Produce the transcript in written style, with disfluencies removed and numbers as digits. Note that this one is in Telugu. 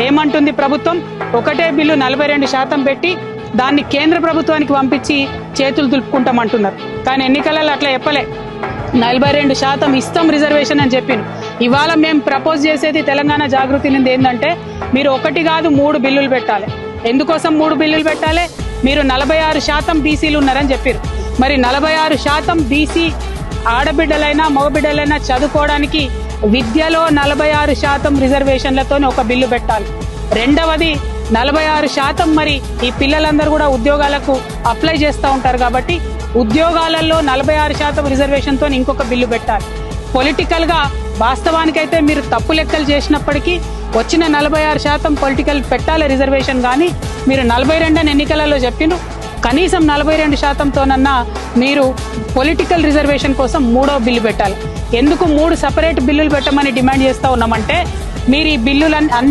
ఏమంటుంది ప్రభుత్వం? ఒకటే బిల్లు 42% పెట్టి దాన్ని కేంద్ర ప్రభుత్వానికి పంపించి చేతులు దులుపుకుంటామంటున్నారు. కానీ ఎన్నికలలో అట్లా చెప్పలే. 42% ఇస్తాం రిజర్వేషన్ అని చెప్పింది. ఇవాళ మేము ప్రపోజ్ చేసేది తెలంగాణ జాగృతి నుండి ఏంటంటే, మీరు ఒకటి కాదు 3 బిల్లులు పెట్టాలి. ఎందుకోసం 3 బిల్లులు పెట్టాలి? మీరు 46% బీసీలు ఉన్నారని చెప్పారు. మరి 46% బీసీ ఆడబిడ్డలైనా మగబిడ్డలైనా చదువుకోవడానికి విద్యలో 46% రిజర్వేషన్లతో ఒక బిల్లు పెట్టాలి. రెండవది 46% మరి ఈ పిల్లలందరూ కూడా ఉద్యోగాలకు అప్లై చేస్తూ ఉంటారు కాబట్టి ఉద్యోగాలలో 46% రిజర్వేషన్తో ఇంకొక బిల్లు పెట్టాలి. పొలిటికల్ గా వాస్తవానికైతే మీరు తప్పు లెక్కలు చేసినప్పటికీ వచ్చిన 46% పొలిటికల్ పెట్టాలి రిజర్వేషన్. కానీ మీరు 42 ఎన్నికలలో చెప్పిండ్రు. కనీసం 42%తోనన్నా మీరు పొలిటికల్ రిజర్వేషన్ కోసం 3వ బిల్లు పెట్టాలి. ఎందుకు 3 సపరేట్ బిల్లులు పెట్టమని డిమాండ్ చేస్తూ ఉన్నామంటే, మీరు ఈ బిల్లులన్నీ